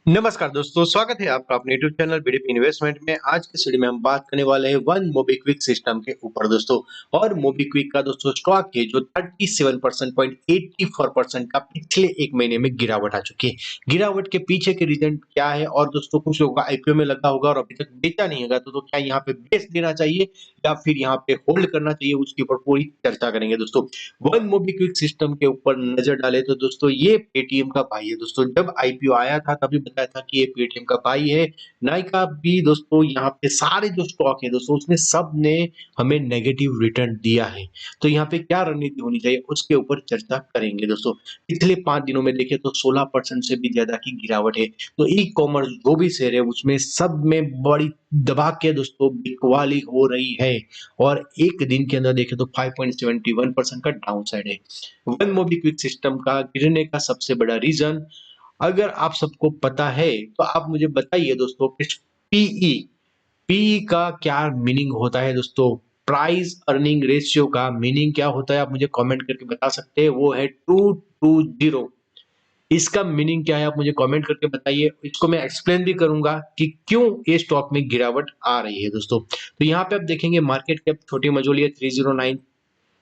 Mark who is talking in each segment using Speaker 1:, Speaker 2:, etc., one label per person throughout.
Speaker 1: नमस्कार दोस्तों, स्वागत है आपका अपने यूट्यूब चैनल बीडीपी इन्वेस्टमेंट में। आज की वीडियो में हम बात करने वाले हैं वन मोबीक्विक सिस्टम के ऊपर दोस्तों। और मोबीक्विक का दोस्तों स्टॉक है जो 37.84% का पिछले एक महीने में गिरावट आ चुकी है। गिरावट के पीछे के रीजन क्या है, और दोस्तों कुछ लोगों का आईपीओ में लगा होगा और अभी तक बेचा नहीं होगा, तो क्या यहाँ पे बेच देना चाहिए या फिर यहाँ पे होल्ड करना चाहिए, उसके ऊपर पूरी चर्चा करेंगे दोस्तों। वन मोबीक्विक सिस्टम के ऊपर नजर डाले तो दोस्तों ये पेटीएम का भाई है दोस्तों। जब आईपीओ आया था तभी बताया था कि ये पेटीएम का भाई है। नाइका भी दोस्तों, यहाँ पे सारे जो स्टॉक है दोस्तों उसमें सब ने हमें नेगेटिव रिटर्न दिया है। तो यहाँ पे क्या रणनीति होनी चाहिए उसके ऊपर चर्चा करेंगे दोस्तों। पिछले 5 दिनों में देखें तो 16% से भी ज्यादा की गिरावट है। तो ई कॉमर्स जो भी शेयर है उसमें सब में बड़ी दबा के दोस्तों बिकवाली हो रही है। और एक दिन के अंदर देखें तो 5.71% का डाउन साइड है। वन मोबीक्विक सिस्टम का गिरने का सबसे बड़ा रीजन अगर आप सबको पता है तो आप मुझे बताइए दोस्तों। पीई पीई का क्या मीनिंग होता है दोस्तों? प्राइस अर्निंग रेशियो का मीनिंग क्या होता है, आप मुझे कमेंट करके बता सकते हैं। वो है 2 to 0। इसका मीनिंग क्या है आप मुझे कमेंट करके बताइए। इसको मैं एक्सप्लेन भी करूंगा कि क्यों ये स्टॉक में गिरावट आ रही है दोस्तों। तो यहाँ पे आप देखेंगे मार्केट कैप छोटी मझोली है, 309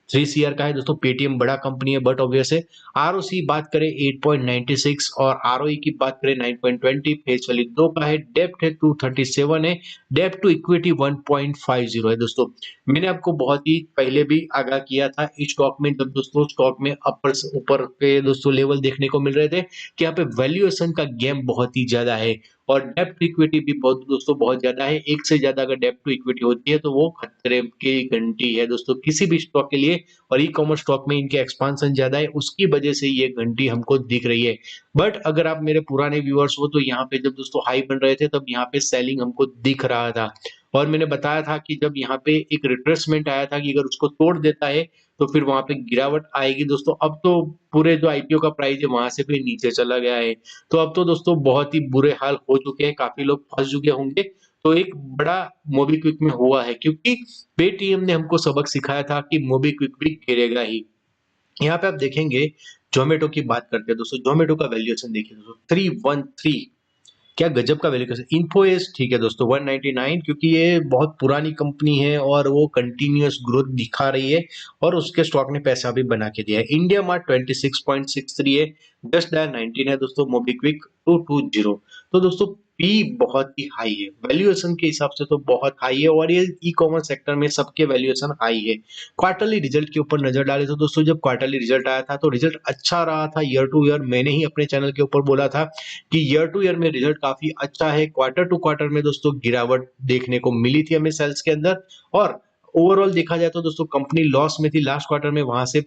Speaker 1: का है दोस्तों। पेटीएम बड़ा कंपनी है बट ऑब्वियस है। आरओसी बात करें 8.96 और आरओई की बात करें 9.20। फेस वैल्यू 2 का है। डेप्ट है 237 है। डेप्ट टू इक्विटी 1.50 है दोस्तों। मैंने आपको बहुत ही पहले भी आगाह किया था इस स्टॉक में, जब दोस्तों स्टॉक में अपर ऊपर के दोस्तों लेवल देखने को मिल रहे थे कि यहाँ पे वैल्यूएशन का गेम बहुत ही ज्यादा है और डेप्ट टू इक्विटी भी बहुत दोस्तों बहुत ज्यादा है। एक से ज्यादा अगर डेप्ट टू इक्विटी होती है तो वो खतरे की घंटी है दोस्तों किसी भी स्टॉक के लिए। और ई कॉमर्स स्टॉक में इनके एक्सपांशन ज्यादा है, उसकी वजह से ये घंटी हमको दिख रही है। बट अगर आप मेरे पुराने व्यूअर्स हो तो यहाँ पे जब दोस्तों हाई बन रहे थे तब यहाँ पे सेलिंग हमको दिख रहा था। और मैंने बताया था कि जब यहाँ पे एक रिट्रेसमेंट आया था कि अगर उसको तोड़ देता है तो फिर वहां पे गिरावट आएगी दोस्तों। अब तो पूरे जो आईपीओ का प्राइस है वहां से भी नीचे चला गया है। तो अब तो दोस्तों बहुत ही बुरे हाल हो चुके हैं, काफी लोग फंस चुके होंगे। तो एक बड़ा मोबीक्विक में हुआ है क्योंकि पेटीएम ने हमको सबक सिखाया था कि मोबीक्विक भी गिरेगा ही। यहाँ पे आप देखेंगे जोमेटो की बात करते हैं दोस्तों। जोमेटो का वैल्यूएशन देखिए दोस्तों 313। क्या गजब का वैल्यूएशन। इन्फोएस ठीक है दोस्तों 199, क्योंकि ये बहुत पुरानी कंपनी है और वो कंटिन्यूअस ग्रोथ दिखा रही है और उसके स्टॉक ने पैसा भी बना के दिया है। इंडिया मार्ट 26.63 है। जस्ट डायल 19 है दोस्तों। मोबीक्विक 220। तो दोस्तों पी बहुत ही हाई है, वैल्यूएशन के हिसाब से तो बहुत हाई है और ये ई कॉमर्स सेक्टर में सबके वैल्यूएशन हाई है। क्वार्टरली रिजल्ट के ऊपर नजर डाले तो दोस्तों जब क्वार्टरली रिजल्ट आया था तो रिजल्ट अच्छा रहा था ईयर टू ईयर। मैंने ही अपने चैनल के ऊपर बोला था कि ईयर टू ईयर में रिजल्ट काफी अच्छा है। क्वार्टर टू क्वार्टर में दोस्तों गिरावट देखने को मिली थी हमें सेल्स के अंदर। और ओवरऑल देखा जाए तो दोस्तों कंपनी लॉस में थी लास्ट क्वार्टर में, वहां से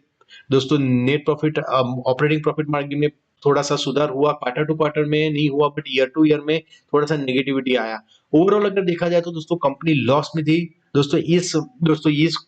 Speaker 1: दोस्तों net profit operating profit margin में थोड़ा सा सुधार हुआ। क्वार्टर टू क्वार्टर में नहीं हुआ बट ईयर टू ईयर में थोड़ा सा नेगेटिविटी आया। ओवरऑल अगर देखा जाए तो दोस्तों कंपनी लॉस में थी दोस्तों इस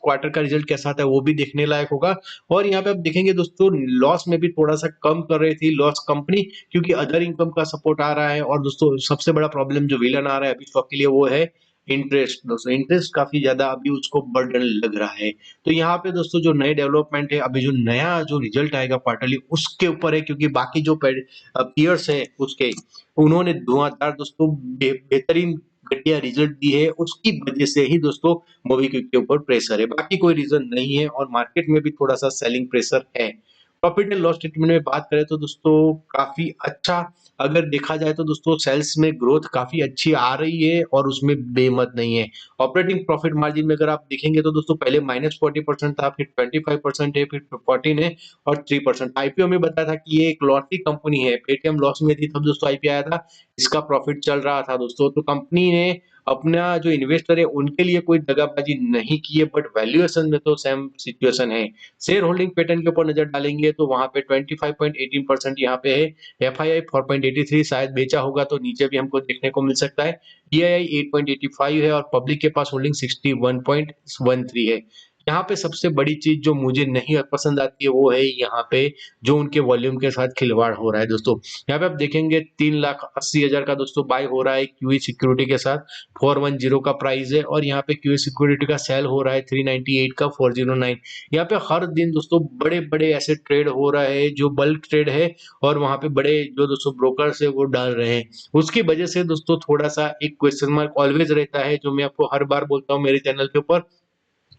Speaker 1: क्वार्टर का रिजल्ट कैसा आता है वो भी देखने लायक होगा। और यहाँ पे आप देखेंगे दोस्तों लॉस में भी थोड़ा सा कम कर रही थी लॉस कंपनी, क्योंकि अदर इनकम का सपोर्ट आ रहा है। और दोस्तों सबसे बड़ा प्रॉब्लम जो विलन आ रहा है अभी स्टॉक के लिए वो है इंटरेस्ट। दोस्तों इंटरेस्ट काफी ज्यादा अभी उसको बर्डन लग रहा है। तो यहाँ पे दोस्तों जो नए डेवलपमेंट है, अभी जो नया जो रिजल्ट आएगा क्वार्टरली उसके ऊपर है, क्योंकि बाकी जो पीयर्स है उसके उन्होंने धुआंधार दोस्तों बेहतरीन घटिया रिजल्ट दी है, उसकी वजह से ही दोस्तों मोबीक्विक के ऊपर प्रेशर है, बाकी कोई रीजन नहीं है। और मार्केट में भी थोड़ा सा सेलिंग प्रेशर है। प्रॉफिट एंड लॉस स्टेटमेंट में बात करें तो दोस्तों काफी अच्छा अगर देखा जाए तो दोस्तों सेल्स में ग्रोथ काफी अच्छी आ रही है और उसमें बेमत नहीं है। ऑपरेटिंग प्रॉफिट मार्जिन में अगर आप देखेंगे तो दोस्तों पहले -40% था, फिर 25% है, फिर 14 है और 3%। आईपीओ में बताया था कि ये एक लॉटरी कंपनी है। पेटीएम लॉस में थी तब दोस्तों आईपीओ आया था, इसका प्रॉफिट चल रहा था दोस्तों। तो कंपनी ने अपना जो इन्वेस्टर है उनके लिए कोई दगाबाजी नहीं की है, बट वैल्यूएशन में तो सेम सिचुएशन है। शेयर होल्डिंग पैटर्न के ऊपर नजर डालेंगे तो वहां पे 25.18% यहाँ पे है। एफआईआई 4.83 शायद बेचा होगा तो नीचे भी हमको देखने को मिल सकता है। डीआईआई 8.85 है और पब्लिक के पास होल्डिंग 61.13 है। यहाँ पे सबसे बड़ी चीज़ जो मुझे नहीं पसंद आती है वो है यहाँ पे जो उनके वॉल्यूम के साथ खिलवाड़ हो रहा है दोस्तों। यहाँ पे आप देखेंगे 3,80,000 का दोस्तों बाय हो रहा है क्यूई सिक्योरिटी के साथ, 410 का प्राइस है और यहाँ पे क्यूई सिक्योरिटी का सेल हो रहा है 398 का 409। यहाँ पे हर दिन दोस्तों बड़े-बड़े ऐसे ट्रेड हो रहे हैं जो बल्क ट्रेड है और वहाँ पे बड़े जो दोस्तों ब्रोकर्स है वो डाल रहे हैं। उसकी वजह से दोस्तों थोड़ा-सा एक क्वेश्चन मार्क ऑलवेज रहता है, जो मैं आपको हर बार बोलता हूँ मेरे चैनल के ऊपर,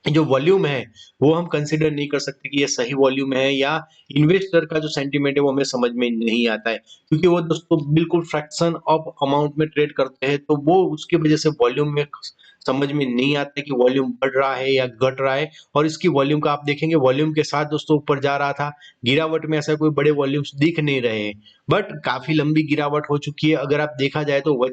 Speaker 1: जो वॉल्यूम है वो हम कंसीडर नहीं कर सकते कि ये सही वॉल्यूम है या इन्वेस्टर का जो सेंटीमेंट है वो हमें समझ में नहीं आता है, क्योंकि वो दोस्तों बिल्कुल फ्रैक्शन ऑफ अमाउंट में ट्रेड करते हैं, तो वो उसकी वजह से वॉल्यूम में समझ में नहीं आता है कि वॉल्यूम बढ़ रहा है या घट रहा है। और इसकी वॉल्यूम का आप देखेंगे वॉल्यूम के साथ दोस्तों ऊपर जा रहा था, गिरावट में ऐसा कोई बड़े वॉल्यूम्स दिख नहीं रहे हैं, बट काफी लंबी गिरावट हो चुकी है। अगर आप देखा जाए तो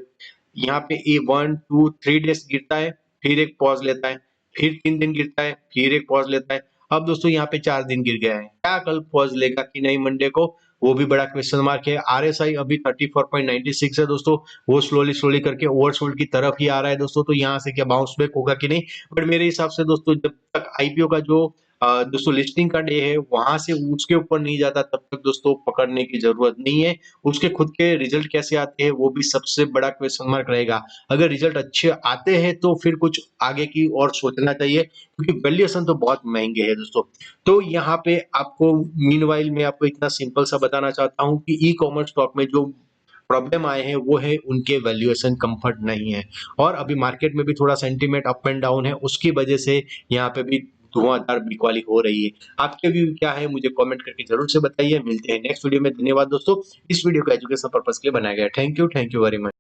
Speaker 1: यहाँ पे ए 1 2 3 डेज गिरता है, फिर एक पॉज लेता है, फिर 3 दिन गिरता है, फिर एक पॉज लेता है। अब दोस्तों यहाँ पे 4 दिन गिर गया है, क्या कल पॉज लेगा कि नहीं मंडे को, वो भी बड़ा क्वेश्चन मार्क है। आरएसआई अभी 34.96 है दोस्तों, वो स्लोली स्लोली करके ओवरसोल्ड की तरफ ही आ रहा है दोस्तों, तो यहाँ से क्या बाउंस बैक होगा कि नहीं। बट मेरे हिसाब से दोस्तों जब तक आईपीओ का जो दोस्तों लिस्टिंग का डे है वहां से उसके ऊपर नहीं जाता तब तक दोस्तों पकड़ने की जरूरत नहीं है। उसके खुद के रिजल्ट कैसे आते हैं वो भी सबसे बड़ा क्वेश्चन मार्क रहेगा। अगर रिजल्ट अच्छे आते हैं तो फिर कुछ आगे की और सोचना चाहिए, क्योंकि वैल्यूएशन तो बहुत महंगे हैं दोस्तों। तो यहाँ पे आपको मीनवाइल मैं आपको इतना सिंपल सा बताना चाहता हूँ कि ई कॉमर्स स्टॉक में जो प्रॉब्लम आए हैं वो है उनके वैल्यूएशन कंफर्ट नहीं है, और अभी मार्केट में भी थोड़ा सेंटीमेंट अप एंड डाउन है, उसकी वजह से यहाँ पे भी धुआंधार बिकवाली हो रही है। आपके व्यू क्या है मुझे कमेंट करके जरूर से बताइए। मिलते हैं नेक्स्ट वीडियो में। धन्यवाद दोस्तों, इस वीडियो को एजुकेशन पर्पस के लिए बनाया गया। Thank you very much.